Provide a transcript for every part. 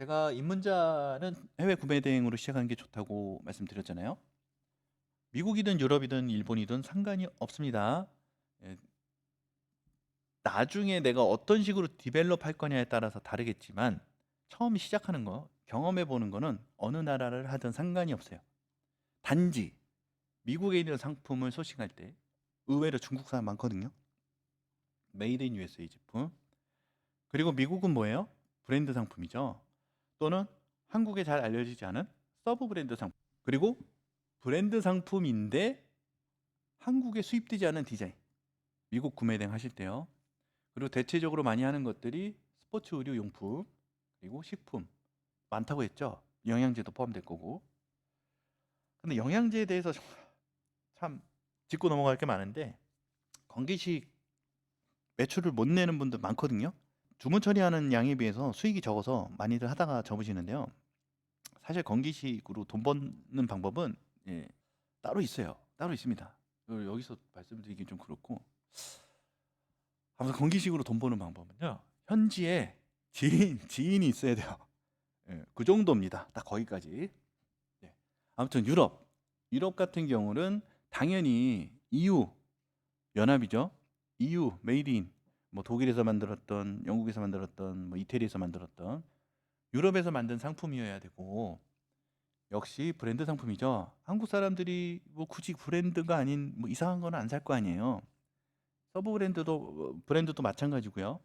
제가 입문자는 해외 구매 대행으로 시작하는 게 좋다고 말씀드렸잖아요. 미국이든 유럽이든 일본이든 상관이 없습니다. 예, 나중에 내가 어떤 식으로 디벨롭 할 거냐에 따라서 다르겠지만 처음 시작하는 거, 경험해 보는 거는 어느 나라를 하든 상관이 없어요. 단지 미국에 있는 상품을 소싱할 때 의외로 중국 사람 많거든요. 메이드 인 USA 제품. 그리고 미국은 뭐예요? 브랜드 상품이죠. 또는 한국에 잘 알려지지 않은 서브 브랜드 상품. 그리고 브랜드 상품인데 한국에 수입되지 않은 디자인. 미국 구매 대행 하실 때요. 그리고 대체적으로 많이 하는 것들이 스포츠 의류 용품, 그리고 식품. 많다고 했죠. 영양제도 포함될 거고. 근데 영양제에 대해서 참 짚고 넘어갈 게 많은데 건기식 매출을 못 내는 분들 많거든요. 주문 처리하는 양에 비해서 수익이 적어서 많이들 하다가 접으시는데요. 사실 건기식으로 돈 버는 방법은 따로 있어요. 따로 있습니다. 여기서 말씀드리기 좀 그렇고 아무튼 건기식으로 돈 버는 방법은요. 현지에 지인이 있어야 돼요. 그 정도입니다. 딱 거기까지. 네. 아무튼 유럽 같은 경우는 당연히 EU 연합이죠. EU 메이드 인 뭐 독일에서 만들었던, 영국에서 만들었던, 뭐 이태리에서 만들었던 유럽에서 만든 상품이어야 되고 역시 브랜드 상품이죠. 한국 사람들이 뭐 굳이 브랜드가 아닌 뭐 이상한 거는 안 살 거 아니에요. 서브 브랜드도 마찬가지고요.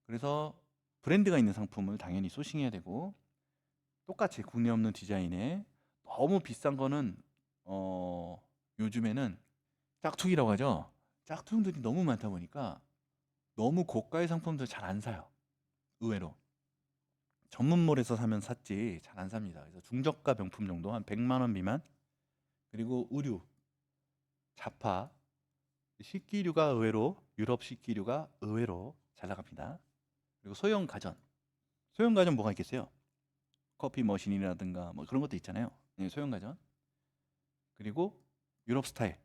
그래서 브랜드가 있는 상품을 당연히 소싱해야 되고 똑같이 국내 없는 디자인에 너무 비싼 거는 요즘에는 짝퉁이라고 하죠. 짝퉁들이 너무 많다 보니까 너무 고가의 상품들 잘 안 사요. 의외로. 전문몰에서 사면 샀지 잘 안 삽니다. 그래서 중저가 명품 정도 한 100만 원 미만. 그리고 의류, 자파, 식기류가 의외로 유럽 식기류가 의외로 잘 나갑니다. 그리고 소형 가전. 소형 가전 뭐가 있겠어요? 커피 머신이라든가 뭐 그런 것도 있잖아요. 네, 소형 가전. 그리고 유럽 스타일.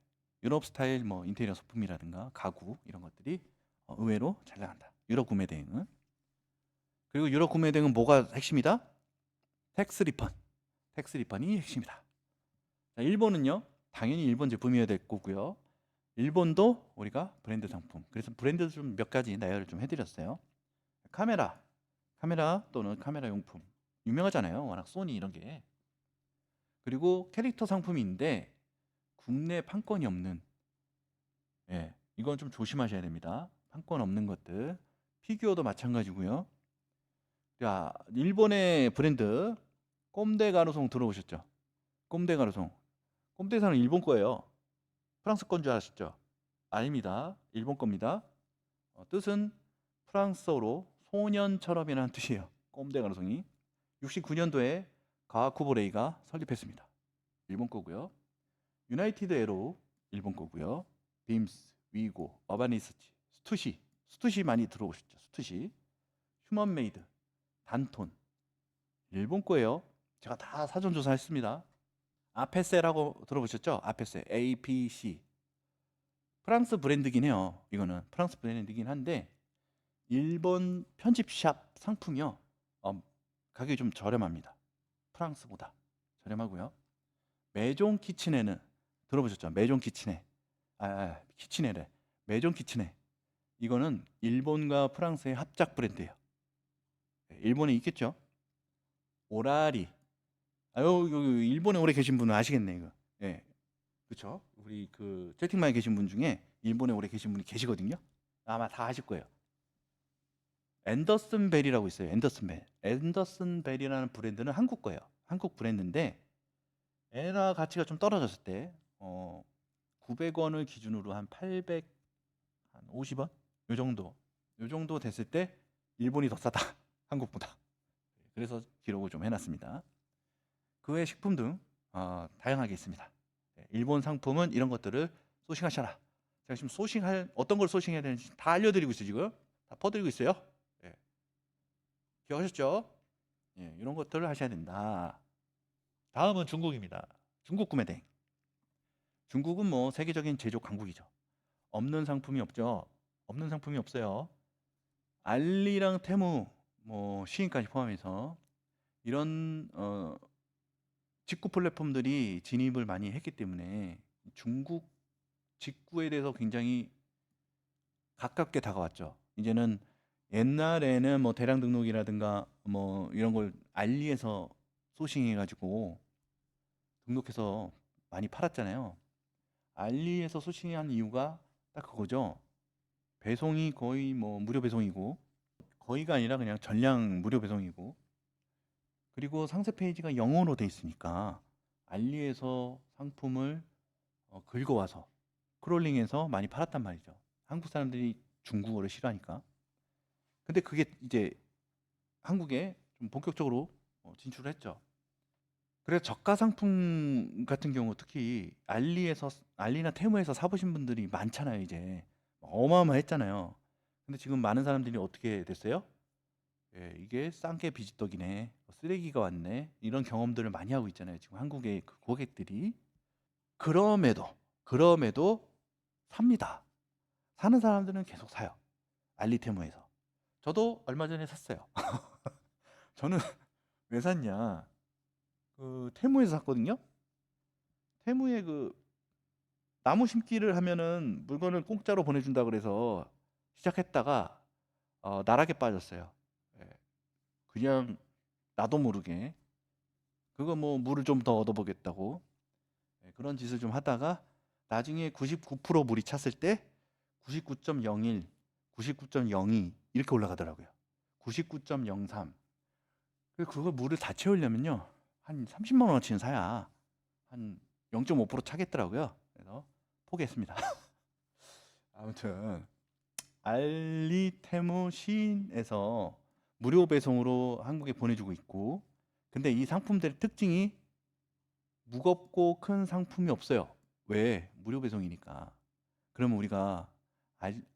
유럽 스타일 뭐 인테리어 소품이라든가 가구 이런 것들이 의외로 잘 나간다. 유럽 구매 대행은. 그리고 유럽 구매 대행은 뭐가 핵심이다? 텍스 리펀. 텍스 리펀이 핵심이다. 자, 일본은요. 당연히 일본 제품이어야 될 거고요. 일본도 우리가 브랜드 상품. 그래서 브랜드 좀 몇 가지 나열을 좀 해드렸어요. 카메라 또는 카메라 용품. 유명하잖아요. 워낙 소니 이런 게. 그리고 캐릭터 상품인데 국내 판권이 없는, 이건 좀 조심하셔야 됩니다. 판권 없는 것들. 피규어도 마찬가지고요. 자, 일본의 브랜드 꼼데 가루송 들어보셨죠? 꼼데 가루송. 꼼데사는 일본 거예요. 프랑스 건 줄 아셨죠? 아닙니다. 일본 겁니다. 뜻은 프랑스어로 소년처럼이라는 뜻이에요. 꼼데 가루송이. 69년도에 가와쿠보레이가 설립했습니다. 일본 거고요. 유나이티드 에로우 일본 거고요. 빔스, 위고, 어바니스치, 스투시 많이 들어보셨죠? 스투시, 휴먼메이드, 단톤 일본 거예요. 제가 다 사전 조사했습니다. 아페세라고 들어보셨죠? 아페세, APC. 프랑스 브랜드긴 해요. 이거는 프랑스 브랜드긴 한데 일본 편집샵 상품이요. 가격이 좀 저렴합니다. 프랑스보다 저렴하고요. 메종 키친에는 들어보셨죠? 메종 키친에. 키친에래. 메종 키친에. 이거는 일본과 프랑스의 합작 브랜드예요. 일본에 있겠죠? 오라리. 여기 일본에 오래 계신 분은 아시겠네, 이거. 예. 그렇죠? 우리 그 채팅방에 계신 분 중에 일본에 오래 계신 분이 계시거든요. 아마 다 아실 거예요. 앤더슨 벨이라고 있어요. 앤더슨 벨. 앤더슨 벨이라는 브랜드는 한국 거예요. 한국 브랜드인데 엔화 가치가 좀 떨어졌을 때 900원을 기준으로 한 850원? 요 정도. 요 정도 됐을 때 일본이 더 싸다. 한국보다. 그래서 기록을 좀 해놨습니다. 그 외 식품 등 다양하게 있습니다. 일본 상품은 이런 것들을 소싱하셔라. 제가 지금 어떤 걸 소싱해야 되는지 다 알려드리고 있어요. 지금 다 퍼드리고 있어요. 기억하셨죠? 이런 것들을 하셔야 된다. 다음은 중국입니다. 중국 구매대. 중국은 뭐 세계적인 제조 강국이죠. 없는 상품이 없죠. 없는 상품이 없어요. 알리랑 테무, 뭐 시인까지 포함해서 이런 직구 플랫폼들이 진입을 많이 했기 때문에 중국 직구에 대해서 굉장히 가깝게 다가왔죠. 이제는 옛날에는 뭐 대량 등록이라든가 뭐 이런 걸 알리에서 소싱해가지고 등록해서 많이 팔았잖아요. 알리에서 소싱한 이유가 딱 그거죠. 배송이 거의 뭐 무료 배송이고, 거의가 아니라 그냥 전량 무료 배송이고, 그리고 상세 페이지가 영어로 돼 있으니까 알리에서 상품을 긁어와서 크롤링해서 많이 팔았단 말이죠. 한국 사람들이 중국어를 싫어하니까. 근데 그게 이제 한국에 좀 본격적으로 진출을 했죠. 그래서 저가 상품 같은 경우 특히 알리나 테무에서 사보신 분들이 많잖아요, 이제. 어마어마했잖아요. 근데 지금 많은 사람들이 어떻게 됐어요? 예, 이게 싼 게 비지떡이네. 쓰레기가 왔네. 이런 경험들을 많이 하고 있잖아요. 지금 한국의 그 고객들이. 그럼에도 삽니다. 사는 사람들은 계속 사요. 알리테무에서. 저도 얼마 전에 샀어요. 저는 왜 샀냐? 그 테무에서 샀거든요. 테무에 그 나무 심기를 하면은 물건을 공짜로 보내준다 그래서 시작했다가 나락에 빠졌어요. 예, 그냥 나도 모르게 그거 뭐 물을 좀 더 얻어보겠다고 그런 짓을 좀 하다가 나중에 99% 물이 찼을 때 99.01, 99.02 이렇게 올라가더라고요. 99.03. 그걸 물을 다 채우려면요 한 30만 원어치는 사야 한 0.5% 차겠더라고요. 그래서 포기했습니다. 아무튼 알리테무 시인에서 무료 배송으로 한국에 보내주고 있고, 근데 이 상품들의 특징이 무겁고 큰 상품이 없어요. 왜? 무료 배송이니까. 그러면 우리가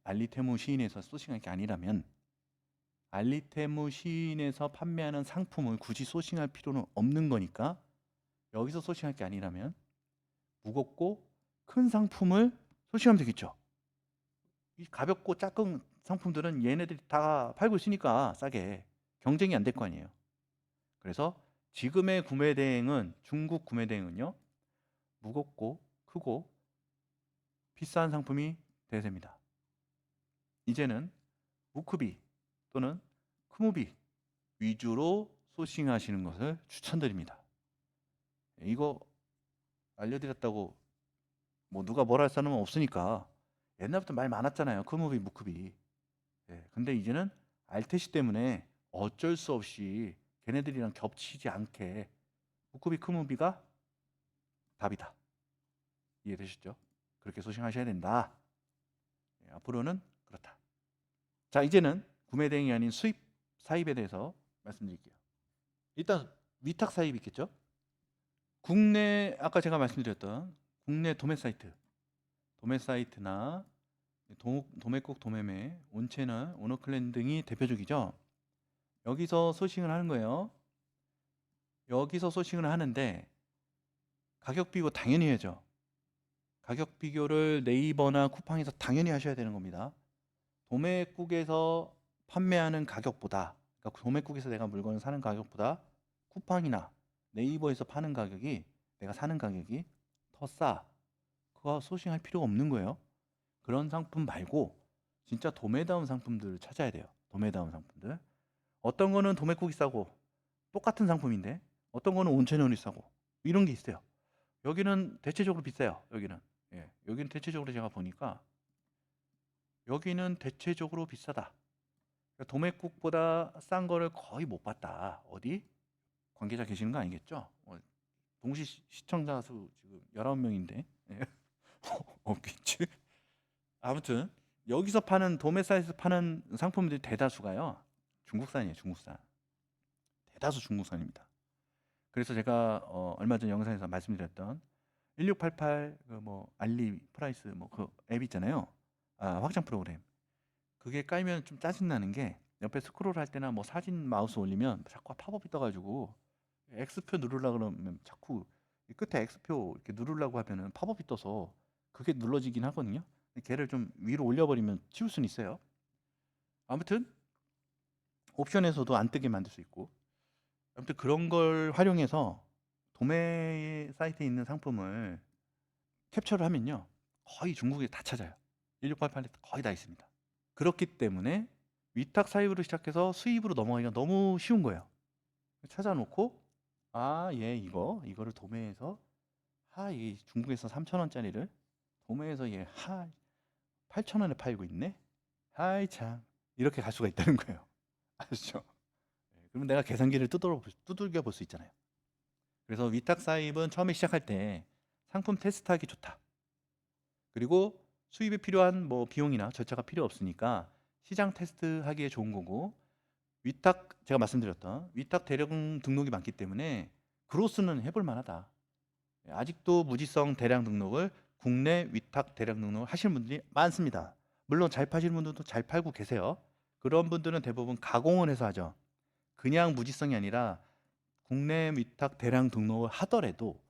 알리테무 시인에서 소싱할 게 아니라면 알리테무 시인에서 판매하는 상품을 굳이 소싱할 필요는 없는 거니까 여기서 소싱할 게 아니라면 무겁고 큰 상품을 소싱하면 되겠죠. 이 가볍고 작은 상품들은 얘네들이 다 팔고 있으니까 싸게 경쟁이 안 될 거 아니에요. 그래서 지금의 구매 대행은 중국 구매 대행은요 무겁고 크고 비싼 상품이 대세입니다. 이제는 무크비 또는 크무비 위주로 소싱하시는 것을 추천드립니다. 이거 알려드렸다고 뭐 누가 뭐라 할 사람은 없으니까. 옛날부터 말 많았잖아요. 크무비 무크비. 근데 이제는 알테시 때문에 어쩔 수 없이 걔네들이랑 겹치지 않게 무크비 크무비가 답이다. 이해되시죠? 그렇게 소싱하셔야 된다. 앞으로는 그렇다. 자, 이제는 구매 대행이 아닌 수입 사입에 대해서 말씀드릴게요. 일단 위탁 사입 있겠죠? 국내 아까 제가 말씀드렸던 국내 도매 사이트나 도매국 도매매, 온채널, 오너클랜 등이 대표적이죠. 여기서 소싱을 하는 거예요. 여기서 소싱을 하는데 가격 비교 당연히 해야죠. 가격 비교를 네이버나 쿠팡에서 당연히 하셔야 되는 겁니다. 도매국에서 판매하는 가격보다, 그러니까 도매국에서 내가 물건을 사는 가격보다 쿠팡이나 네이버에서 파는 가격이, 내가 사는 가격이 더 싸. 그거 소싱할 필요가 없는 거예요. 그런 상품 말고 진짜 도매다운 상품들을 찾아야 돼요. 도매다운 상품들. 어떤 거는 도매국이 싸고 똑같은 상품인데 어떤 거는 온천연이 싸고 이런 게 있어요. 여기는 대체적으로 비싸요. 여기는 대체적으로 제가 보니까 여기는 대체적으로 비싸다. 그러니까 도매국보다 싼 거를 거의 못 봤다. 어디? 관계자 계시는 거 아니겠죠? 동시 시청자 수 지금 19명인데 없겠지? 아무튼 여기서 파는 도매사에서 파는 상품들이 대다수가요. 중국산이에요. 중국산. 대다수 중국산입니다. 그래서 제가 얼마 전 영상에서 말씀드렸던 1688 그 뭐 알리 프라이스 뭐 그 앱 있잖아요. 확장 프로그램. 그게 깔면 좀 짜증 나는 게 옆에 스크롤 할 때나 뭐 사진 마우스 올리면 자꾸 팝업이 떠가지고 X표 누르려고 그러면 자꾸 이 끝에 X표 이렇게 누르려고 하면은 팝업이 떠서 그게 눌러지긴 하거든요. 걔를 좀 위로 올려버리면 치울 수는 있어요. 아무튼 옵션에서도 안 뜨게 만들 수 있고, 아무튼 그런 걸 활용해서 도매 사이트에 있는 상품을 캡처를 하면요. 거의 중국에 다 찾아요. 1688에 거의 다 있습니다. 그렇기 때문에 위탁 사입으로 시작해서 수입으로 넘어가기가 너무 쉬운 거예요. 찾아놓고 얘 이거를 도매에서 이 중국에서 3,000원짜리를 도매에서 얘 8,000원에 팔고 있네. 하이 참 이렇게 갈 수가 있다는 거예요. 아시죠? 그러면 내가 계산기를 두들겨 볼 수 있잖아요. 그래서 위탁 사입은 처음에 시작할 때 상품 테스트하기 좋다. 그리고 수입에 필요한 뭐 비용이나 절차가 필요 없으니까 시장 테스트하기에 좋은 거고, 제가 말씀드렸던 위탁 대량 등록이 많기 때문에 그로스는 해볼 만하다. 아직도 무지성 대량 등록을 국내 위탁 대량 등록을 하시는 분들이 많습니다. 물론 잘 파시는 분들도 잘 팔고 계세요. 그런 분들은 대부분 가공을 해서 하죠. 그냥 무지성이 아니라 국내 위탁 대량 등록을 하더라도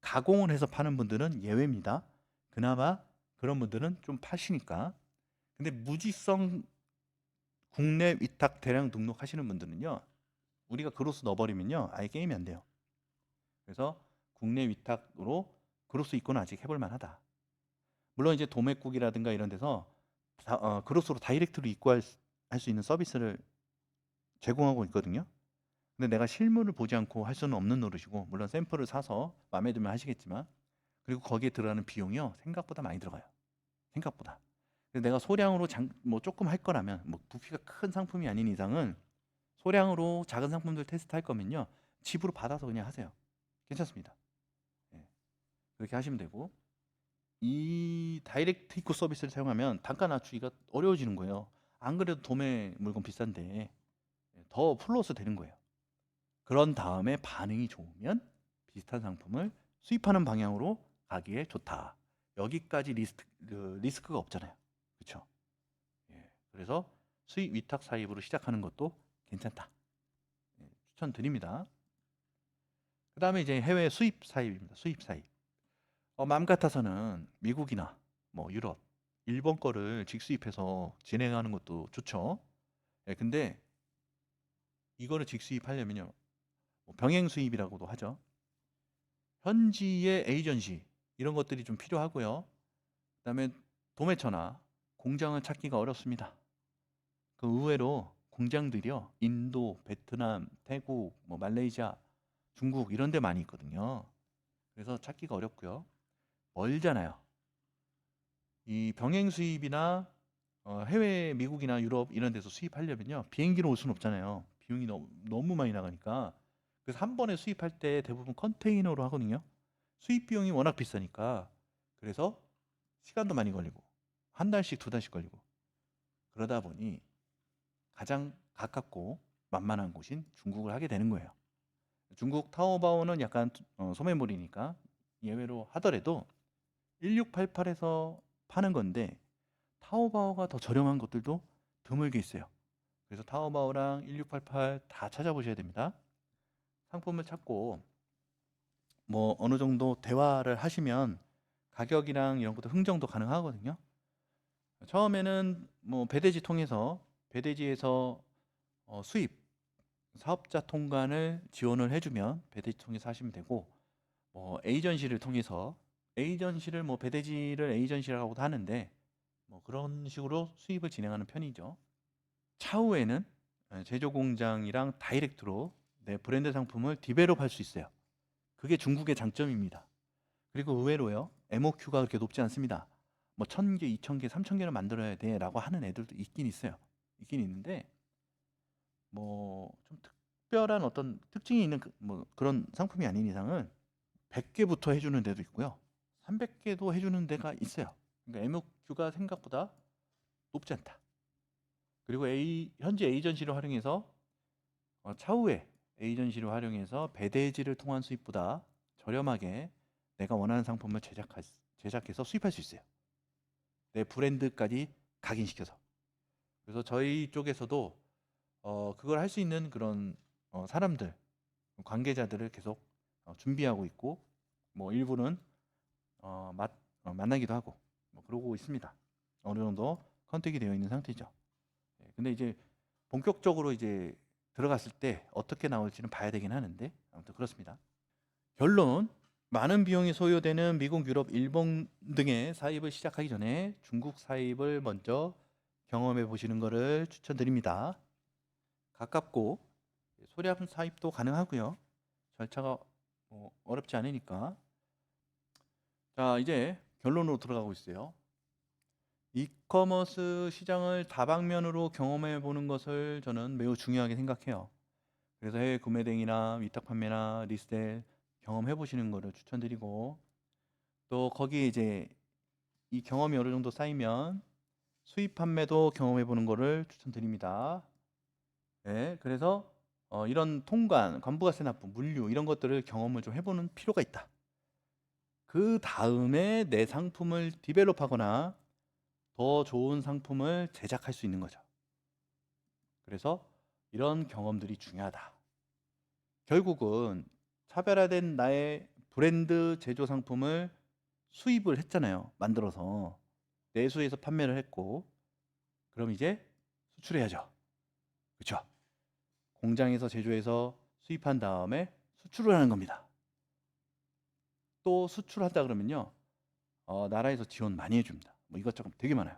가공을 해서 파는 분들은 예외입니다. 그나마 그런 분들은 좀 파시니까. 근데 무지성 국내 위탁 대량 등록하시는 분들은요, 우리가 그로스 넣어버리면요 아예 게임이 안 돼요. 그래서 국내 위탁으로 그로스 입고는 아직 해볼 만하다. 물론 이제 도매국이라든가 이런 데서 그로스로 다이렉트로 입고할 수 있는 서비스를 제공하고 있거든요. 근데 내가 실물을 보지 않고 할 수는 없는 노릇이고, 물론 샘플을 사서 마음에 들면 하시겠지만, 그리고 거기에 들어가는 비용이요 생각보다 많이 들어가요. 생각보다. 그래서 내가 소량으로 뭐 조금 할 거라면, 뭐 부피가 큰 상품이 아닌 이상은 소량으로 작은 상품들 테스트할 거면요 집으로 받아서 그냥 하세요. 괜찮습니다. 예, 그렇게 하시면 되고, 이 다이렉트 입고 서비스를 사용하면 단가 낮추기가 어려워지는 거예요. 안 그래도 도매 물건 비싼데 더 플러스 되는 거예요. 그런 다음에 반응이 좋으면 비슷한 상품을 수입하는 방향으로 가기에 좋다. 여기까지 리스크가 없잖아요. 그렇죠? 그래서 수입 위탁 사입으로 시작하는 것도 괜찮다. 추천드립니다. 그 다음에 이제 해외 수입 사입입니다. 수입 사입. 마음 같아서는 미국이나 뭐 유럽, 일본 거를 직수입해서 진행하는 것도 좋죠. 근데 이거를 직수입하려면요, 뭐 병행 수입이라고도 하죠. 현지의 에이전시 이런 것들이 좀 필요하고요. 그다음에 도매처나 공장을 찾기가 어렵습니다. 그 의외로 공장들이요, 인도, 베트남, 태국, 뭐 말레이시아, 중국 이런 데 많이 있거든요. 그래서 찾기가 어렵고요. 멀잖아요. 이 병행 수입이나 해외 미국이나 유럽 이런 데서 수입하려면요 비행기로 올 수는 없잖아요. 비용이 너무 많이 나가니까. 그래서 한 번에 수입할 때 대부분 컨테이너로 하거든요. 수입 비용이 워낙 비싸니까. 그래서 시간도 많이 걸리고 한 달씩 두 달씩 걸리고, 그러다 보니 가장 가깝고 만만한 곳인 중국을 하게 되는 거예요. 중국 타오바오는 약간 소매물이니까 예외로 하더라도 1688에서 파는 건데 타오바오가 더 저렴한 것들도 드물게 있어요. 그래서 타오바오랑 1688 다 찾아보셔야 됩니다. 상품을 찾고 뭐 어느 정도 대화를 하시면 가격이랑 이런 것도 흥정도 가능하거든요. 처음에는 뭐 배대지에서 수입 사업자 통관을 지원을 해주면 배대지 통해서 하시면 되고, 뭐 에이전시를 뭐 배대지를 에이전시라고도 하는데 뭐 그런 식으로 수입을 진행하는 편이죠. 차후에는 제조 공장이랑 다이렉트로 내 브랜드 상품을 디벨롭할 수 있어요. 그게 중국의 장점입니다. 그리고 의외로요, MOQ가 그렇게 높지 않습니다. 뭐 1,000개, 2,000개, 3,000개를 만들어야 돼라고 하는 애들도 있긴 있어요. 있긴 있는데 뭐 좀 특별한 어떤 특징이 있는 뭐 그런 상품이 아닌 이상은 100개부터 해주는 데도 있고요, 300개도 해주는 데가 있어요. 그러니까 MOQ가 생각보다 높지 않다. 그리고 현재 에이전시를 활용해서 차후에 에이전시를 활용해서 배대지를 통한 수입보다 저렴하게 내가 원하는 상품을 제작해서 수입할 수 있어요. 내 브랜드까지 각인시켜서. 그래서 저희 쪽에서도 그걸 할 수 있는 그런 사람들, 관계자들을 계속 준비하고 있고, 뭐 일부는 만나기도 하고 뭐 그러고 있습니다. 어느 정도 컨택이 되어 있는 상태죠. 근데 이제 본격적으로 이제 들어갔을 때 어떻게 나올지는 봐야 되긴 하는데 아무튼 그렇습니다. 결론, 많은 비용이 소요되는 미국, 유럽, 일본 등의 사입을 시작하기 전에 중국 사입을 먼저 경험해 보시는 것을 추천드립니다. 가깝고 소량 사입도 가능하고요. 절차가 어렵지 않으니까. 자, 이제 결론으로 들어가고 있어요. 이커머스 시장을 다방면으로 경험해 보는 것을 저는 매우 중요하게 생각해요. 그래서 해외 구매 등이나 위탁 판매나 리셀 경험해 보시는 것을 추천드리고, 또 거기에 이제 이 경험이 어느 정도 쌓이면 수입 판매도 경험해 보는 것을 추천드립니다. 네, 그래서 이런 통관, 관부가세 납부, 물류 이런 것들을 경험을 좀 해보는 필요가 있다. 그 다음에 내 상품을 디벨롭하거나 더 좋은 상품을 제작할 수 있는 거죠. 그래서 이런 경험들이 중요하다. 결국은 차별화된 나의 브랜드 제조 상품을 수입을 했잖아요. 만들어서 내수해서 판매를 했고, 그럼 이제 수출해야죠. 그렇죠? 공장에서 제조해서 수입한 다음에 수출을 하는 겁니다. 또 수출한다 그러면요, 나라에서 지원 많이 해줍니다. 뭐 이것저것 되게 많아요.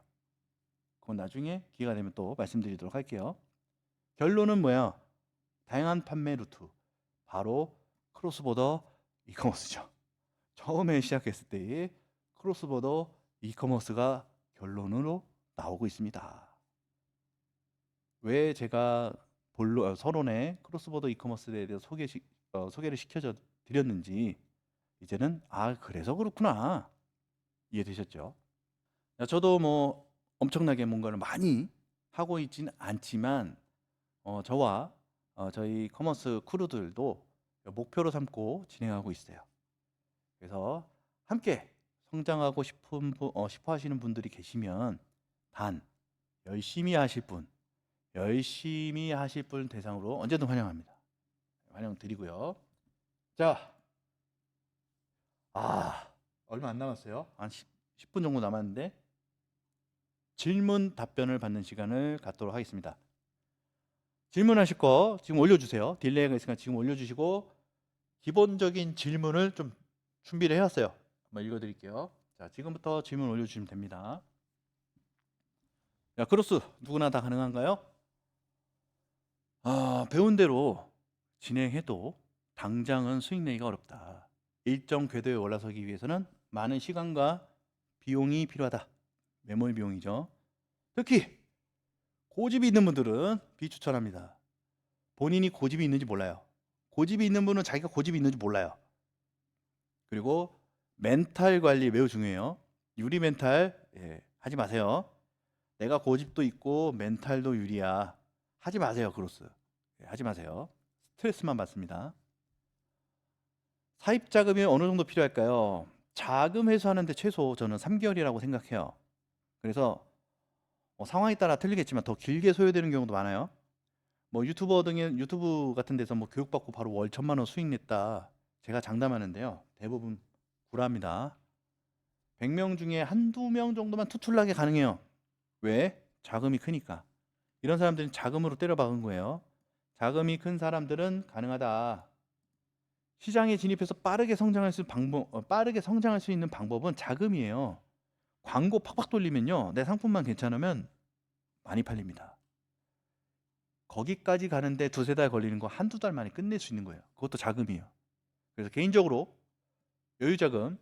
그건 나중에 기회가 되면 또 말씀드리도록 할게요. 결론은 뭐야? 다양한 판매 루트, 바로 크로스보더 이커머스죠. 처음에 시작했을 때의 크로스보더 이커머스가 결론으로 나오고 있습니다. 왜 제가 서론에 크로스보더 이커머스에 대해서 소개를 시켜 드렸는지 이제는 그래서 그렇구나 이해되셨죠? 저도 뭐 엄청나게 뭔가를 많이 하고 있진 않지만 저와 저희 커머스 크루들도 목표로 삼고 진행하고 있어요. 그래서 함께 성장하고 싶어 하시는 분들이 계시면 단 열심히 하실 분 대상으로 언제든 환영합니다. 환영 드리고요. 자, 얼마 안 남았어요. 한 10분 정도 남았는데 질문 답변을 받는 시간을 갖도록 하겠습니다. 질문하실 거 지금 올려주세요. 딜레이가 있으니까 지금 올려주시고, 기본적인 질문을 좀 준비를 해왔어요. 한번 읽어드릴게요. 자, 지금부터 질문 올려주시면 됩니다. 야, 크로스 누구나 다 가능한가요? 배운 대로 진행해도 당장은 수익 내기가 어렵다. 일정 궤도에 올라서기 위해서는 많은 시간과 비용이 필요하다. 매몰 비용이죠. 특히 고집이 있는 분들은 비추천합니다. 본인이 고집이 있는지 몰라요. 고집이 있는 분은 자기가 고집이 있는지 몰라요. 그리고 멘탈 관리 매우 중요해요. 유리 멘탈 하지 마세요. 내가 고집도 있고 멘탈도 유리야. 하지 마세요, 크로스. 하지 마세요. 스트레스만 받습니다. 사입 자금이 어느 정도 필요할까요? 자금 회수하는데 최소 저는 3개월이라고 생각해요. 그래서 상황에 따라 틀리겠지만 더 길게 소요되는 경우도 많아요. 뭐 유튜브 같은 데서 뭐 교육받고 바로 월 1,000만 원 수익 냈다, 제가 장담하는데요, 대부분 구라입니다. 100명 중에 한두 명 정도만 투툴나게 가능해요. 왜? 자금이 크니까. 이런 사람들은 자금으로 때려 박은 거예요. 자금이 큰 사람들은 가능하다. 시장에 진입해서 빠르게 성장할 수 있는 방법은 자금이에요. 광고 팍팍 돌리면요, 내 상품만 괜찮으면 많이 팔립니다. 거기까지 가는데 두세 달 걸리는 거 한두 달 만에 끝낼 수 있는 거예요. 그것도 자금이에요. 그래서 개인적으로 여유자금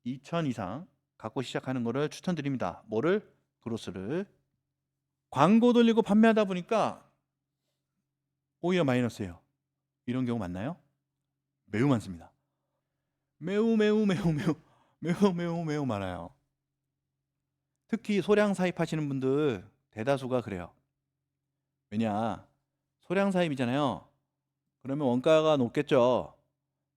2천 이상 갖고 시작하는 거를 추천드립니다. 뭐를? 그로스를. 광고 돌리고 판매하다 보니까 오히려 마이너스예요. 이런 경우 많나요? 매우 많습니다. 매우 많아요. 특히 소량 사입하시는 분들 대다수가 그래요. 왜냐? 소량 사입이잖아요. 그러면 원가가 높겠죠.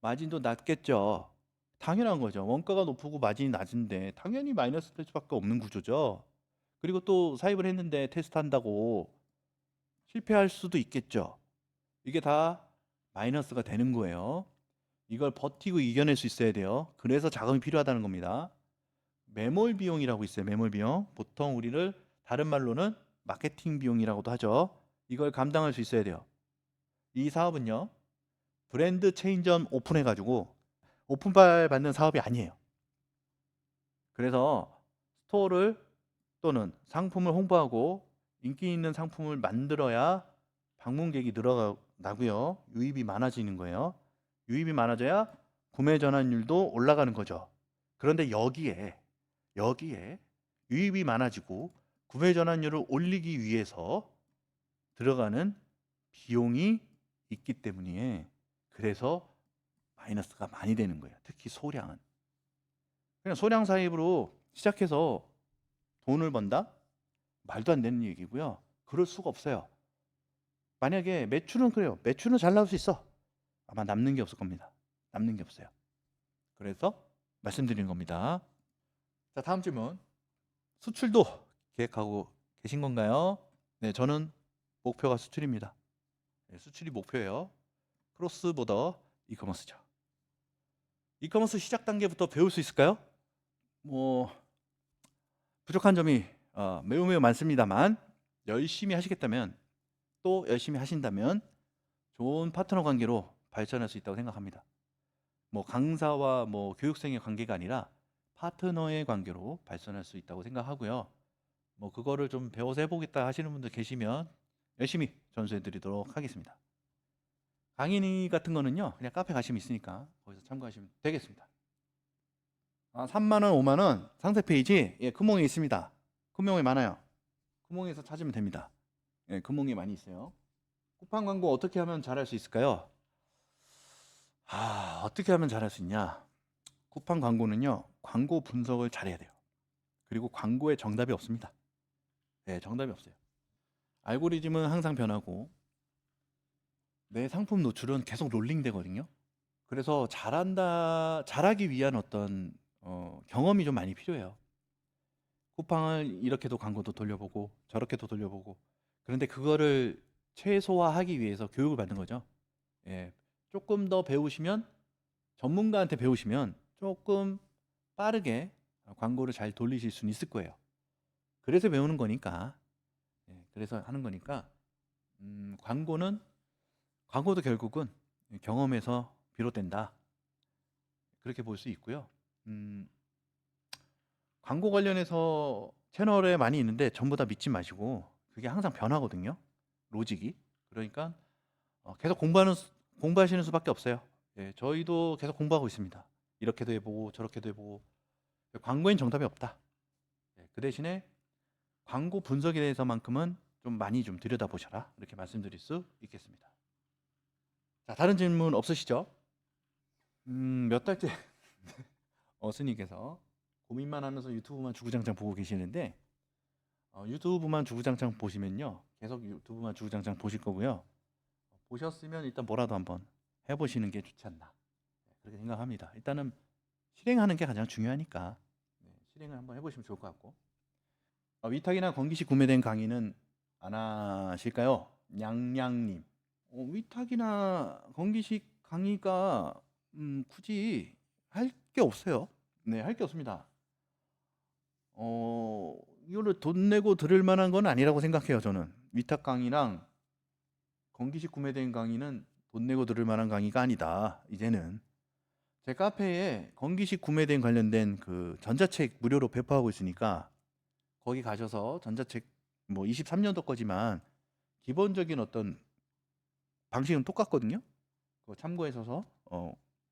마진도 낮겠죠. 당연한 거죠. 원가가 높고 마진이 낮은데 당연히 마이너스 될 수밖에 없는 구조죠. 그리고 또 사입을 했는데 테스트한다고 실패할 수도 있겠죠. 이게 다 마이너스가 되는 거예요. 이걸 버티고 이겨낼 수 있어야 돼요. 그래서 자금이 필요하다는 겁니다. 매몰 비용이라고 있어요. 매몰 비용. 보통 우리를 다른 말로는 마케팅 비용이라고도 하죠. 이걸 감당할 수 있어야 돼요. 이 사업은요, 브랜드 체인점 오픈해가지고 오픈발 받는 사업이 아니에요. 그래서 스토어를 또는 상품을 홍보하고 인기 있는 상품을 만들어야 방문객이 늘어나고요. 유입이 많아지는 거예요. 유입이 많아져야 구매 전환율도 올라가는 거죠. 그런데 여기에 유입이 많아지고 구매 전환율을 올리기 위해서 들어가는 비용이 있기 때문에 그래서 마이너스가 많이 되는 거예요. 특히 소량은. 그냥 소량 사입으로 시작해서 돈을 번다? 말도 안 되는 얘기고요. 그럴 수가 없어요. 만약에 매출은 그래요. 매출은 잘 나올 수 있어. 아마 남는 게 없을 겁니다. 남는 게 없어요. 그래서 말씀드리는 겁니다. 자, 다음 질문. 수출도 계획하고 계신 건가요? 네, 저는 목표가 수출입니다. 네, 수출이 목표예요. 크로스보더 이커머스죠. 이커머스 시작 단계부터 배울 수 있을까요? 뭐 부족한 점이 매우 많습니다만 열심히 하시겠다면 또 열심히 하신다면 좋은 파트너 관계로 발전할 수 있다고 생각합니다. 뭐 강사와 뭐 교육생의 관계가 아니라 파트너의 관계로 발전할 수 있다고 생각하고요. 뭐 그거를 좀 배워서 해보겠다 하시는 분들 계시면 열심히 전수해 드리도록 하겠습니다. 강의 같은 거는요, 그냥 카페 가시면 있으니까 거기서 참고하시면 되겠습니다. 3만 원, 5만 원 상세 페이지, 예, 금홍에 있습니다. 금홍에 많아요. 금홍에서 찾으면 됩니다. 예, 금홍에 많이 있어요. 쿠팡 광고 어떻게 하면 잘할 수 있을까요? 어떻게 하면 잘할 수 있냐? 쿠팡 광고는요, 광고 분석을 잘해야 돼요. 그리고 광고에 정답이 없습니다. 네, 정답이 없어요. 알고리즘은 항상 변하고 내 상품 노출은 계속 롤링 되거든요. 그래서 잘하기 위한 어떤 경험이 좀 많이 필요해요. 쿠팡을 이렇게도 광고도 돌려보고 저렇게도 돌려보고, 그런데 그거를 최소화하기 위해서 교육을 받는 거죠. 예, 조금 더 배우시면, 전문가한테 배우시면 조금 빠르게 광고를 잘 돌리실 수는 있을 거예요. 그래서 배우는 거니까, 그래서 하는 거니까, 광고도 결국은 경험에서 비롯된다. 그렇게 볼 수 있고요. 광고 관련해서 채널에 많이 있는데 전부 다 믿지 마시고, 그게 항상 변하거든요. 로직이. 그러니까 계속 공부하시는 수밖에 없어요. 예, 저희도 계속 공부하고 있습니다. 이렇게도 해보고 저렇게도 해보고. 광고엔 정답이 없다. 예, 그 대신에 광고 분석에 대해서만큼은 좀 많이 좀 들여다보셔라, 이렇게 말씀드릴 수 있겠습니다. 자, 다른 질문 없으시죠? 몇 달째 스님께서 고민만 하면서 유튜브만 주구장창 보고 계시는데, 유튜브만 주구장창 보시면요, 계속 유튜브만 주구장창 보실 거고요. 보셨으면 일단 뭐라도 한번 해보시는 게 좋지 않나, 그렇게 생각합니다. 일단은 실행하는 게 가장 중요하니까 실행을 한번 해보시면 좋을 것 같고, 위탁이나 건기식 구매된 강의는 안 하실까요? 냥냥님. 위탁이나 건기식 강의가 굳이 할 게 없어요. 네, 할 게 없습니다. 이거를 돈 내고 들을 만한 건 아니라고 생각해요. 저는 위탁 강의랑 건기식 구매된 강의는 돈 내고 들을 만한 강의가 아니다. 이제는 제 카페에 건기식 구매된 관련된 그 전자책 무료로 배포하고 있으니까 거기 가셔서 전자책 뭐 23년도 거지만 기본적인 어떤 방식은 똑같거든요. 그거 참고해서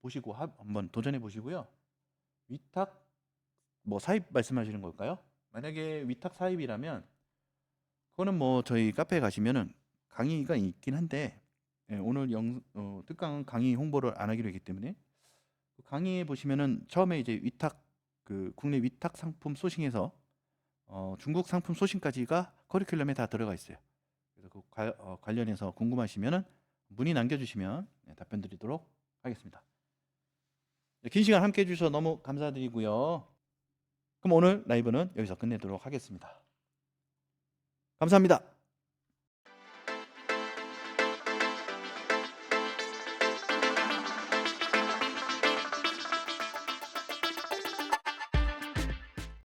보시고 한번 도전해 보시고요. 위탁 뭐 사입 말씀하시는 걸까요? 만약에 위탁 사입이라면 그거는 뭐 저희 카페에 가시면은 강의가 있긴 한데, 오늘 특강 강의 홍보를 안 하기로 했기 때문에 그 강의에 보시면은 처음에 이제 위탁, 그 국내 위탁 상품 소싱에서 중국 상품 소싱까지가 커리큘럼에 다 들어가 있어요. 그래서 그 관련해서 궁금하시면은 문의 남겨주시면 답변 드리도록 하겠습니다. 긴 시간 함께 해주셔서 너무 감사드리고요. 그럼 오늘 라이브는 여기서 끝내도록 하겠습니다. 감사합니다.